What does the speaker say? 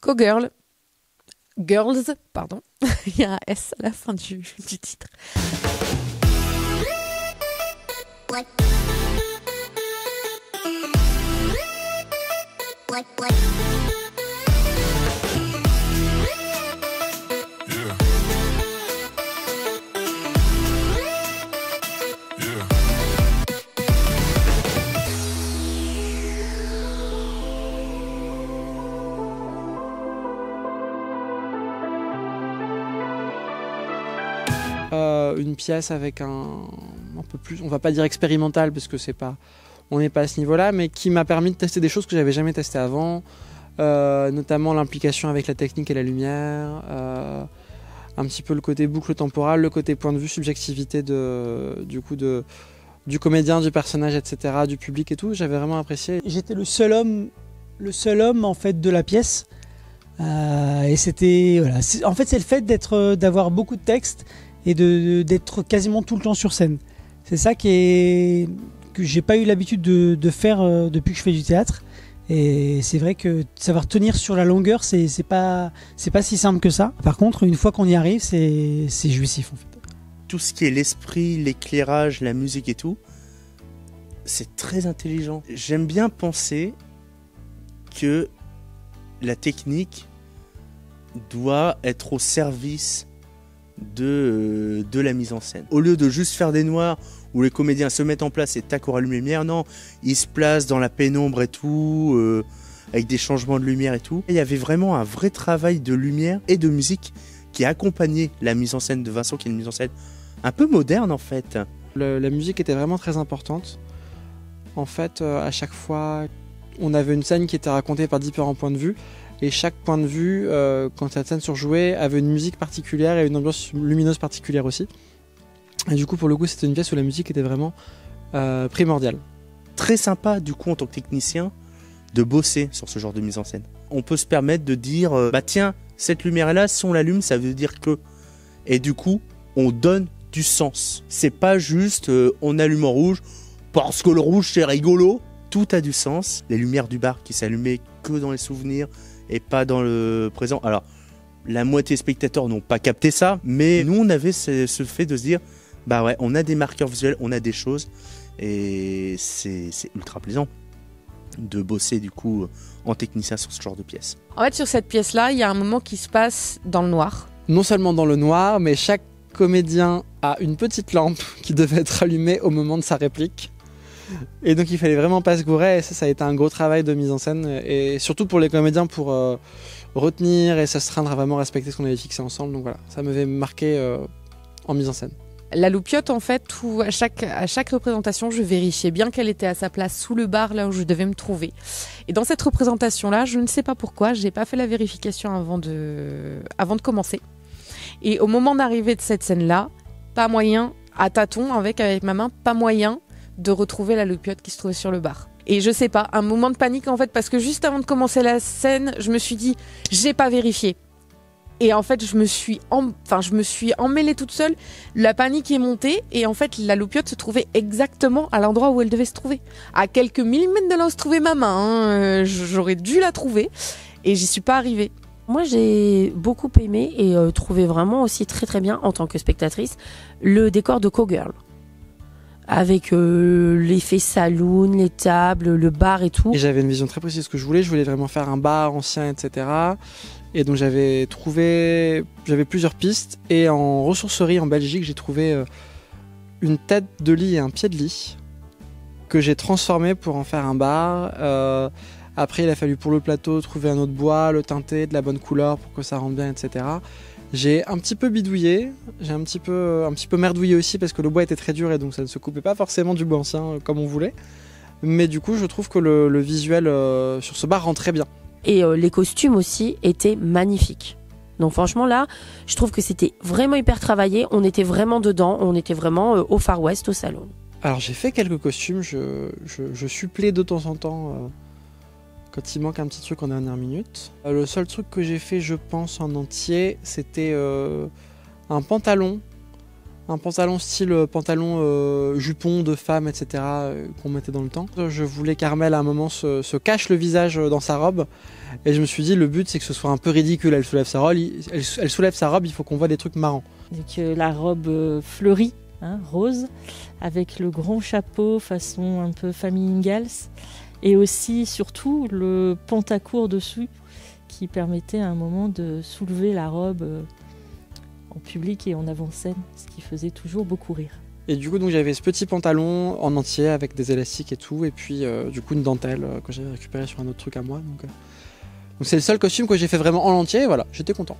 Cogirl. Girls, pardon. Il y a un S à la fin du titre. Une pièce avec un peu plus, on va pas dire expérimental parce que on n'est pas à ce niveau-là, mais qui m'a permis de tester des choses que j'avais jamais testées avant, notamment l'implication avec la technique et la lumière, un petit peu le côté boucle temporale, le côté point de vue, subjectivité du comédien, du personnage, etc., du public et tout. J'avais vraiment apprécié. J'étais le seul homme en fait de la pièce. Et c'était voilà. En fait, c'est le fait d'avoir beaucoup de texte et d'être quasiment tout le temps sur scène. C'est ça que j'ai pas eu l'habitude de faire depuis que je fais du théâtre. Et c'est vrai que savoir tenir sur la longueur, c'est pas si simple que ça. Par contre, une fois qu'on y arrive, c'est jouissif en fait. Tout ce qui est l'esprit, l'éclairage, la musique et tout, c'est très intelligent. J'aime bien penser que la technique doit être au service de la mise en scène. Au lieu de juste faire des noirs où les comédiens se mettent en place et tac, on rallume les lumières, non, ils se placent dans la pénombre et tout, avec des changements de lumière et tout. Et il y avait vraiment un vrai travail de lumière et de musique qui accompagnait la mise en scène de Vincent, qui est une mise en scène un peu moderne en fait. La musique était vraiment très importante. En fait, à chaque fois, on avait une scène qui était racontée par différents points de vue. Et chaque point de vue, quand cette scène surjouait, avait une musique particulière et une ambiance lumineuse particulière aussi. Et du coup, pour le coup, c'était une pièce où la musique était vraiment primordiale. Très sympa, du coup, en tant que technicien, de bosser sur ce genre de mise en scène. On peut se permettre de dire, bah tiens, cette lumière-là, si on l'allume, ça veut dire que... Et du coup, on donne du sens. C'est pas juste, on allume en rouge, parce que le rouge, c'est rigolo. Tout a du sens. Les lumières du bar qui s'allumaient que dans les souvenirs, et pas dans le présent. Alors, la moitié des spectateurs n'ont pas capté ça, mais nous, on avait ce fait de se dire, bah ouais, on a des marqueurs visuels, on a des choses, et c'est ultra plaisant de bosser du coup en technicien sur ce genre de pièce. En fait, sur cette pièce-là, il y a un moment qui se passe dans le noir. Non seulement dans le noir, mais chaque comédien a une petite lampe qui devait être allumée au moment de sa réplique. Et donc il fallait vraiment pas se gourer, et ça a été un gros travail de mise en scène, et surtout pour les comédiens pour retenir et s'astreindre à vraiment respecter ce qu'on avait fixé ensemble. Donc voilà, ça m'avait marqué en mise en scène. La loupiote, en fait, à chaque représentation, je vérifiais bien qu'elle était à sa place sous le bar, là où je devais me trouver. Et dans cette représentation-là, je ne sais pas pourquoi, j'ai pas fait la vérification avant de commencer. Et au moment d'arriver de cette scène-là, pas moyen, à tâtons, avec ma main, pas moyen de retrouver la loupiote qui se trouvait sur le bar. Et je sais pas, un moment de panique en fait, parce que juste avant de commencer la scène, je me suis dit, j'ai pas vérifié. Et en fait, je me suis emmêlée toute seule, la panique est montée, et en fait, la loupiote se trouvait exactement à l'endroit où elle devait se trouver. À quelques millimètres de là où se trouvait ma main, j'aurais dû la trouver, et j'y suis pas arrivée. Moi, j'ai beaucoup aimé et trouvé vraiment aussi très très bien, en tant que spectatrice, le décor de Cogirl. Avec l'effet saloon, les tables, le bar et tout. Et j'avais une vision très précise de ce que je voulais vraiment faire un bar ancien, etc. Et donc j'avais plusieurs pistes, et en ressourcerie en Belgique, j'ai trouvé une tête de lit et un pied de lit que j'ai transformé pour en faire un bar. Après, il a fallu pour le plateau trouver un autre bois, le teinter de la bonne couleur pour que ça rentre bien, etc. J'ai un petit peu bidouillé, j'ai un petit peu merdouillé aussi parce que le bois était très dur et donc ça ne se coupait pas forcément du bois ancien comme on voulait. Mais du coup, je trouve que le visuel sur ce bar rend très bien. Et les costumes aussi étaient magnifiques. Donc franchement là, je trouve que c'était vraiment hyper travaillé, on était vraiment dedans, on était vraiment au Far West, au salon. Alors j'ai fait quelques costumes, je supplée de temps en temps quand il manque un petit truc en dernière minute. Le seul truc que j'ai fait, je pense, en entier, c'était un pantalon Un pantalon style pantalon jupon de femme, etc. Qu'on mettait dans le temps. Je voulais qu'Armelle à un moment se cache le visage dans sa robe. Et je me suis dit, le but c'est que ce soit un peu ridicule. Elle soulève sa robe, elle soulève sa robe, il faut qu'on voit des trucs marrants. Donc la robe fleurie, hein, rose, avec le grand chapeau façon un peu famille Ingalls. Et aussi, surtout, le pantacourt dessus qui permettait à un moment de soulever la robe en public et en avant-scène, ce qui faisait toujours beaucoup rire. Et du coup, donc j'avais ce petit pantalon en entier avec des élastiques et tout, et puis du coup une dentelle que j'avais récupérée sur un autre truc à moi. Donc c'est le seul costume que j'ai fait vraiment en entier, et voilà, j'étais content.